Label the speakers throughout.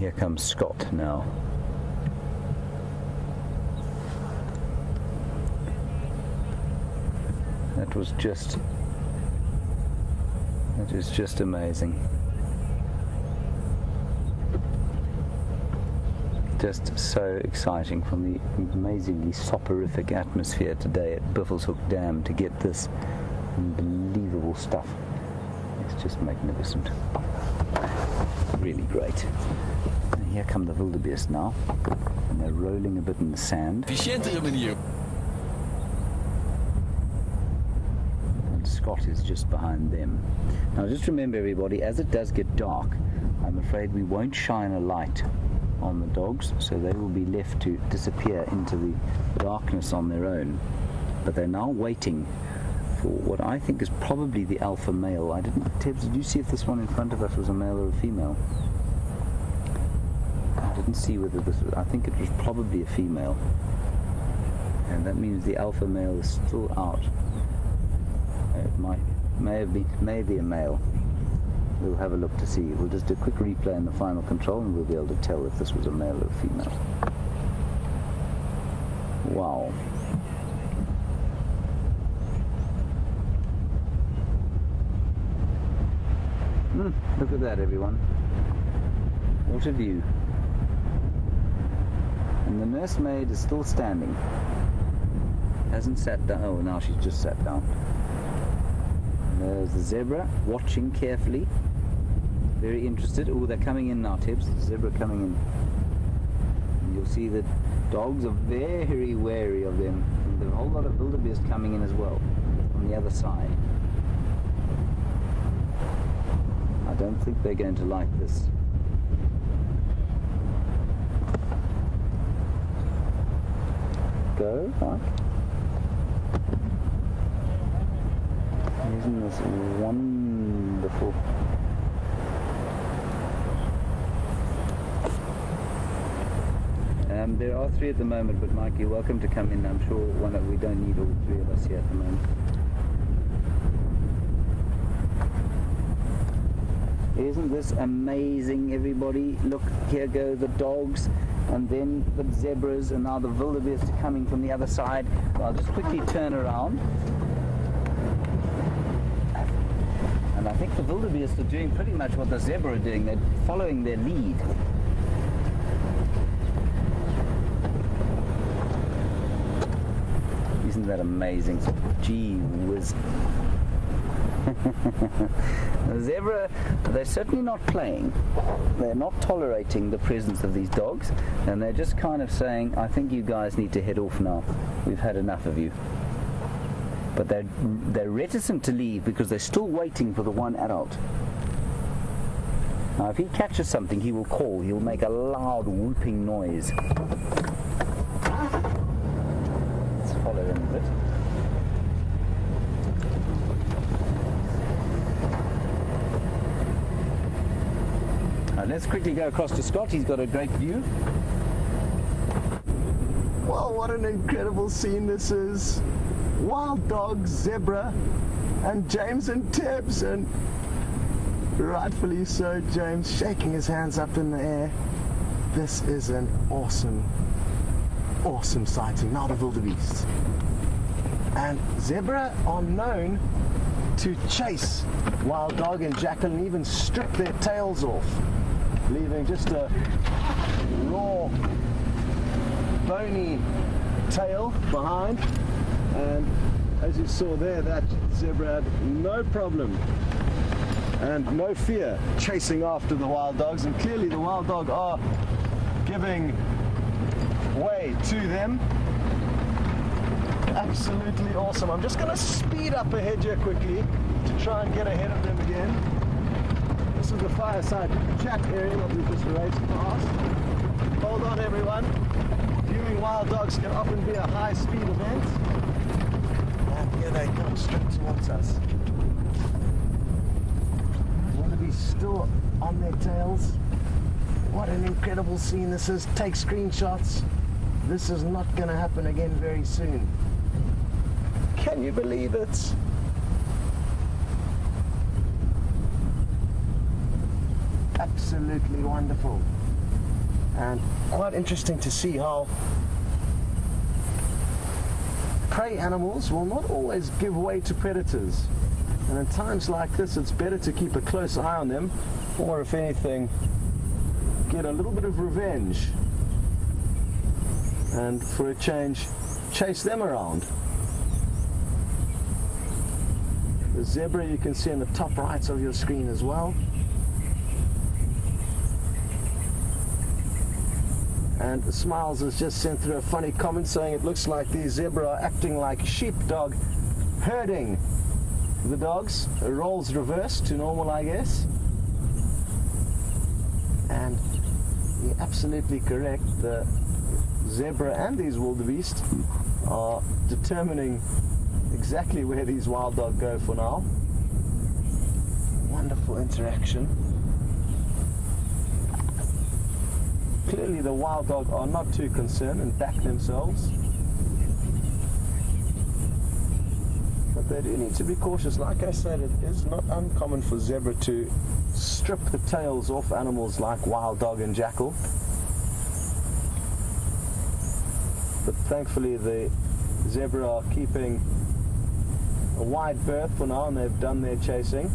Speaker 1: here comes Scott now. That is just amazing. Just so exciting from the amazingly soporific atmosphere today at Buffelshoek Dam to get this unbelievable stuff. It's just magnificent. Really great. And here come the Wilderbeest now, and they're rolling a bit in the sand.
Speaker 2: Efficiëntere manier.
Speaker 1: And Scott is just behind them. Now just remember everybody, as it does get dark, I'm afraid we won't shine a light on the dogs, so they will be left to disappear into the darkness on their own. But they're now waiting for what I think is probably the alpha male. Tibbs, did you see if this one in front of us was a male or a female? I didn't see whether this was, I think it was probably a female. And that means the alpha male is still out. It may be a male. We'll have a look to see. We'll just do a quick replay in the final control and we'll be able to tell if this was a male or a female. Wow. Look at that, everyone. What a view. And the nursemaid is still standing. Hasn't sat down. Oh, now she's just sat down. And there's the zebra, watching carefully. Very interested. Oh, they're coming in now, Tibbs. The zebra coming in. And you'll see that dogs are very wary of them. And there's a whole lot of wildebeest coming in as well on the other side. I don't think they're going to like this. Go, Mike. Isn't this wonderful? There are 3 at the moment, but Mike, you're welcome to come in. I'm sure we don't need all 3 of us here at the moment. Isn't this amazing, everybody? Look, here go the dogs, and then the zebras, and now the wildebeest are coming from the other side. I'll just quickly turn around. And I think the wildebeest are doing pretty much what the zebra are doing. They're following their lead. Isn't that amazing? Gee whiz. The zebra, they're certainly not playing. They're not tolerating the presence of these dogs, and they're just kind of saying, I think you guys need to head off now. We've had enough of you. But they're reticent to leave because they're still waiting for the one adult. Now if he catches something, he will call. He'll make a loud whooping noise. Let's follow him a bit. Let's quickly go across to Scott. He's got a great view.
Speaker 3: Well, what an incredible scene this is. Wild dogs, zebra, and James and Tibbs, and rightfully so, James shaking his hands up in the air. This is an awesome sighting. Now the wildebeest. And zebra are known to chase wild dog and jackal and even strip their tails off, leaving just a raw, bony tail behind. And as you saw there, that zebra had no problem and no fear chasing after the wild dogs, and clearly the wild dog are giving way to them. Absolutely awesome. I'm just going to speed up ahead here quickly to try and get ahead of them again. This is the fireside chat area that we just raced past. Hold on, everyone. Viewing wild dogs can often be a high-speed event. And here they come straight towards us. Wildebeest still on their tails. What an incredible scene this is. Take screenshots. This is not going to happen again very soon. Can you believe it? Absolutely wonderful. And quite interesting to see how prey animals will not always give way to predators. And in times like this, it's better to keep a close eye on them, or if anything, get a little bit of revenge. And for a change, chase them around. The zebra you can see in the top right of your screen as well. And Smiles has just sent through a funny comment saying it looks like these zebra are acting like sheepdog herding the dogs. The roles reversed to normal, I guess. And you're absolutely correct. The zebra and these wildebeest are determining exactly where these wild dog go for now. Wonderful interaction. Clearly the wild dog are not too concerned and back themselves. But they do need to be cautious. Like I said, it is not uncommon for zebra to strip the tails off animals like wild dog and jackal. But thankfully the zebra are keeping a wide berth for now, and they've done their chasing.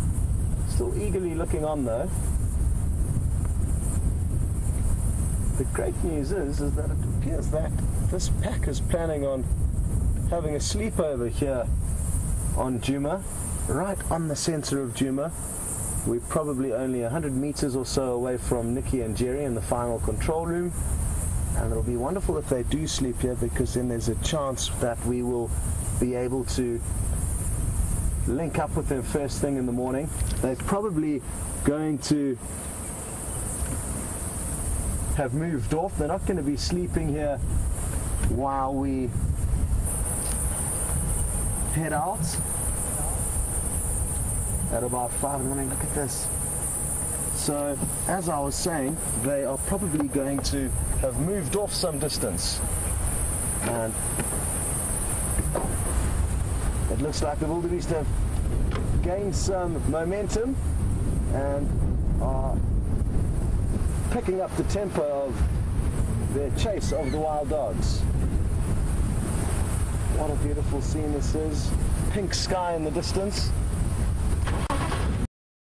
Speaker 3: Still eagerly looking on though. The great news is that it appears that this pack is planning on having a sleepover here on Djuma, right on the center of Djuma. We're probably only 100 meters or so away from Nikki and Jerry in the final control room, and it'll be wonderful if they do sleep here, because then there's a chance that we will be able to link up with them first thing in the morning. They're probably going to have moved off. They're not going to be sleeping here while we head out at about 5 in the morning. Look at this. So as I was saying, they are probably going to have moved off some distance, and it looks like the wildebeest have gained some momentum and are picking up the tempo of their chase of the wild dogs. What a beautiful scene this is. Pink sky in the distance.